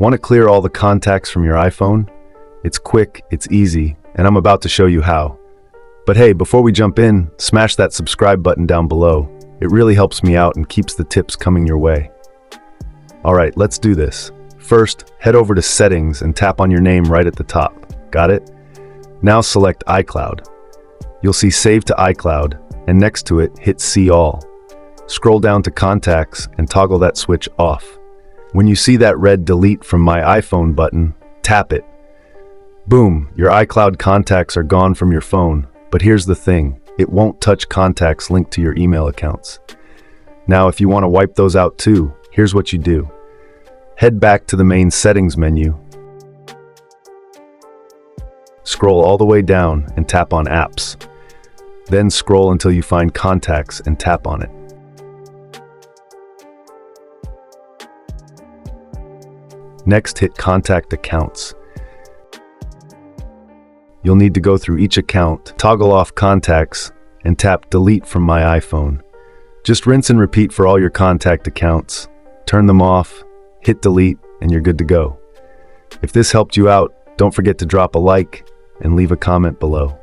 Want to clear all the contacts from your iPhone? It's quick, it's easy, and I'm about to show you how. But hey, before we jump in, smash that subscribe button down below. It really helps me out and keeps the tips coming your way. Alright, let's do this. First, head over to Settings and tap on your name right at the top. Got it? Now select iCloud. You'll see Save to iCloud, and next to it, hit See All. Scroll down to Contacts and toggle that switch off. When you see that red Delete from my iPhone button, tap it. Boom, your iCloud contacts are gone from your phone. But here's the thing, it won't touch contacts linked to your email accounts. Now, if you want to wipe those out too, here's what you do. Head back to the main Settings menu. Scroll all the way down and tap on Apps. Then scroll until you find Contacts and tap on it. Next, hit Contact Accounts. You'll need to go through each account, toggle off Contacts, and tap Delete from my iPhone. Just rinse and repeat for all your contact accounts. Turn them off, hit Delete, and you're good to go. If this helped you out, don't forget to drop a like and leave a comment below.